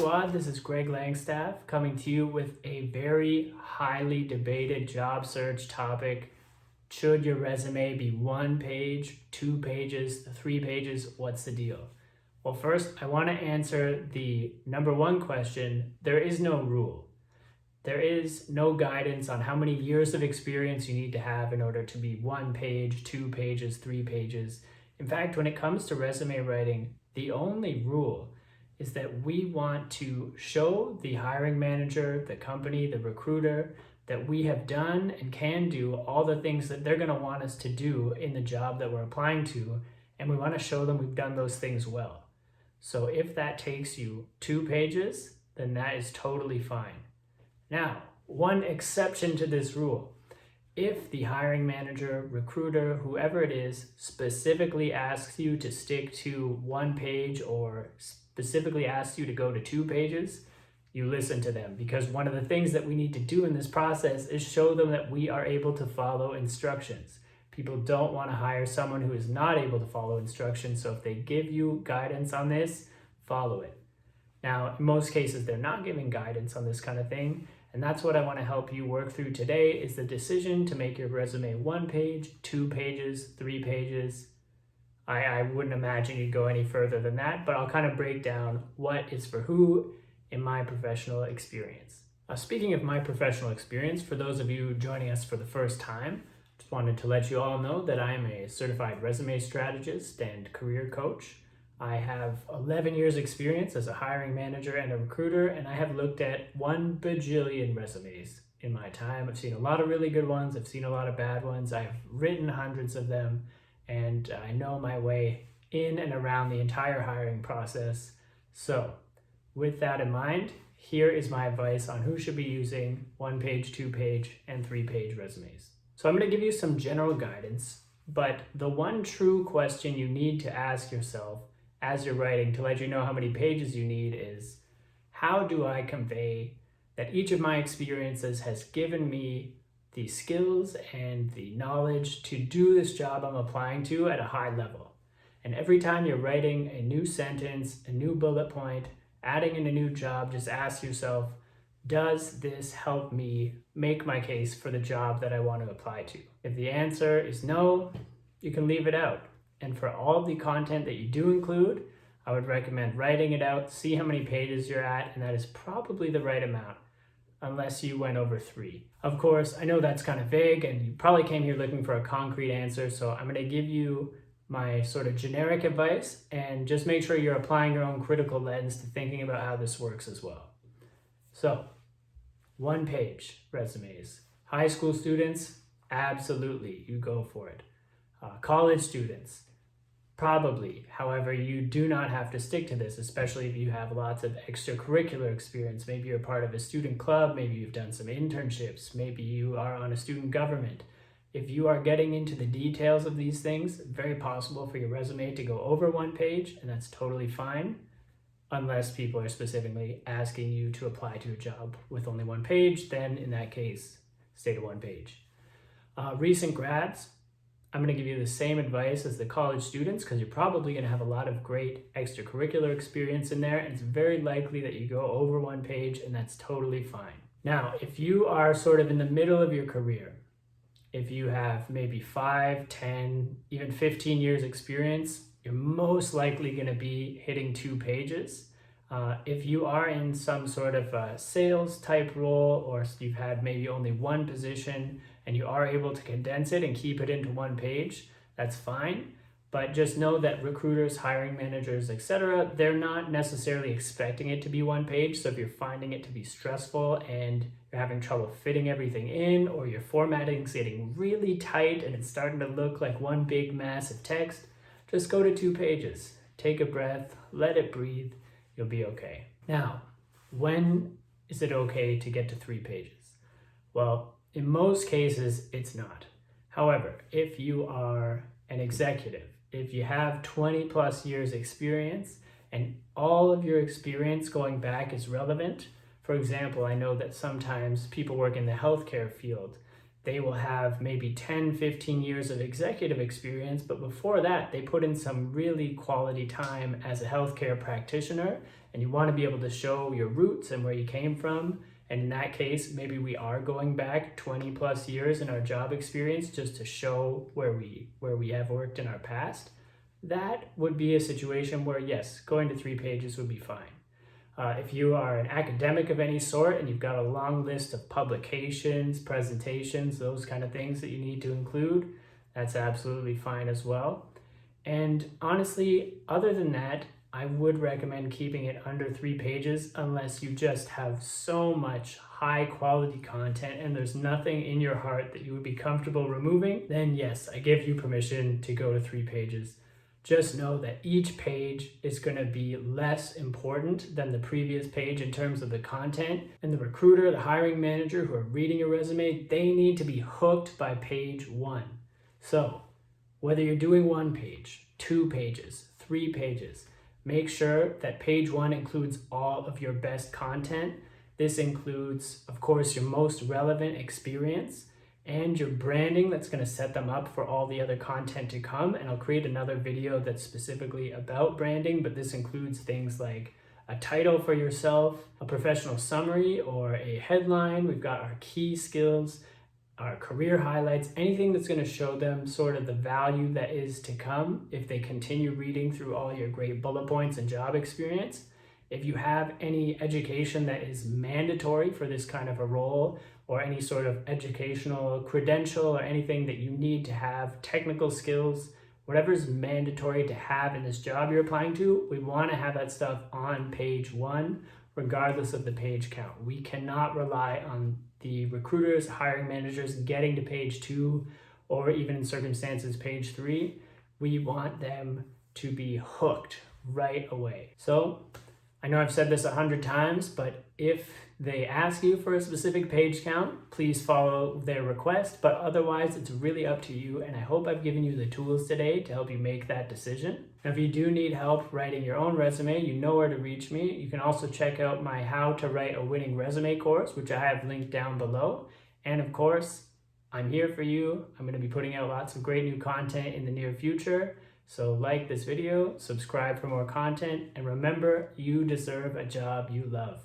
Squad, this is Greg Langstaff coming to you with a very highly debated job search topic. Should your resume be 1 page, 2 pages, 3 pages? What's the deal? Well, first, I want to answer the number one question. There is no rule. There is no guidance on how many years of experience you need to have in order to be 1 page, 2 pages, 3 pages. In fact, when it comes to resume writing, the only rule is that we want to show the hiring manager, the company, the recruiter, that we have done and can do all the things that they're going to want us to do in the job that we're applying to, and we want to show them we've done those things well. So if that takes you 2 pages, then that is totally fine. Now, one exception to this rule: if the hiring manager, recruiter, whoever it is, specifically asks you to stick to 1 page or specifically asks you to go to 2 pages, you listen to them, because one of the things that we need to do in this process is show them that we are able to follow instructions. People don't want to hire someone who is not able to follow instructions, so if they give you guidance on this, follow it. Now, in most cases, they're not giving guidance on this kind of thing, and that's what I want to help you work through today, is the decision to make your resume 1 page, 2 pages, 3 pages. I wouldn't imagine you'd go any further than that, but I'll kind of break down what is for who in my professional experience. Speaking of my professional experience, for those of you joining us for the first time, just wanted to let you all know that I am a certified resume strategist and career coach. I have 11 years experience as a hiring manager and a recruiter, and I have looked at 1 bajillion resumes in my time. I've seen a lot of really good ones. I've seen a lot of bad ones. I've written hundreds of them, and I know my way in and around the entire hiring process. So with that in mind, here is my advice on who should be using 1 page, 2 page, and 3 page resumes. So I'm going to give you some general guidance, but the one true question you need to ask yourself as you're writing to let you know how many pages you need is, how do I convey that each of my experiences has given me the skills and the knowledge to do this job I'm applying to at a high level? And every time you're writing a new sentence, a new bullet point, adding in a new job, just ask yourself, does this help me make my case for the job that I want to apply to? If the answer is no, you can leave it out. And for all the content that you do include, I would recommend writing it out, see how many pages you're at, and that is probably the right amount, unless you went over 3. Of course, I know that's kind of vague, and you probably came here looking for a concrete answer, so I'm going to give you my sort of generic advice, and just make sure you're applying your own critical lens to thinking about how this works as well. So, 1 page resumes. High school students, absolutely, you go for it. College students, probably. However, you do not have to stick to this, especially if you have lots of extracurricular experience. Maybe you're part of a student club, maybe you've done some internships, maybe you are on a student government. If you are getting into the details of these things, very possible for your resume to go over 1 page, and that's totally fine, unless people are specifically asking you to apply to a job with only 1 page. Then in that case, stay to 1 page. Recent grads, I'm going to give you the same advice as the college students, because you're probably going to have a lot of great extracurricular experience in there, and it's very likely that you go over 1 page, and that's totally fine. Now, if you are sort of in the middle of your career, if you have maybe 5, 10, even 15 years experience, you're most likely going to be hitting 2 pages. If you are in some sort of a sales type role, or you've had maybe only 1 position and you are able to condense it and keep it into 1 page, that's fine. But just know that recruiters, hiring managers, etc., they're not necessarily expecting it to be 1 page. So if you're finding it to be stressful and you're having trouble fitting everything in, or your formatting's getting really tight and it's starting to look like one big mass of text, just go to 2 pages. Take a breath, let it breathe, you'll be okay. Now, when is it okay to get to 3 pages? Well, in most cases, it's not. However, if you are an executive, if you have 20 plus years experience and all of your experience going back is relevant, for example, I know that sometimes people work in the healthcare field, they will have maybe 10, 15 years of executive experience, but before that, they put in some really quality time as a healthcare practitioner, and you want to be able to show your roots and where you came from. And in that case, maybe we are going back 20 plus years in our job experience just to show where we have worked in our past. That would be a situation where, yes, going to 3 pages would be fine. If you are an academic of any sort and you've got a long list of publications, presentations, those kind of things that you need to include, that's absolutely fine as well. And honestly, other than that, I would recommend keeping it under 3 pages unless you just have so much high quality content and there's nothing in your heart that you would be comfortable removing. Then yes, I give you permission to go to 3 pages. Just know that each page is going to be less important than the previous page in terms of the content. And the recruiter, the hiring manager who are reading your resume, they need to be hooked by page 1. So whether you're doing 1 page, 2 pages, 3 pages, make sure that page 1 includes all of your best content. This includes, of course, your most relevant experience and your branding that's going to set them up for all the other content to come. And I'll create another video that's specifically about branding, but this includes things like a title for yourself, a professional summary, or a headline. We've got our key skills, our career highlights, anything that's going to show them sort of the value that is to come if they continue reading through all your great bullet points and job experience. If you have any education that is mandatory for this kind of a role, or any sort of educational credential or anything that you need to have, technical skills, whatever is mandatory to have in this job you're applying to, we want to have that stuff on page 1, regardless of the page count. We cannot rely on the recruiters, hiring managers getting to page 2, or even in circumstances, page 3. We want them to be hooked right away. So I know I've said this 100 times, but if they ask you for a specific page count, please follow their request, but otherwise it's really up to you, and I hope I've given you the tools today to help you make that decision. Now, if you do need help writing your own resume, you know where to reach me. You can also check out my How to Write a Winning Resume course, which I have linked down below. And of course, I'm here for you. I'm going to be putting out lots of great new content in the near future. So like this video, subscribe for more content, and remember, you deserve a job you love.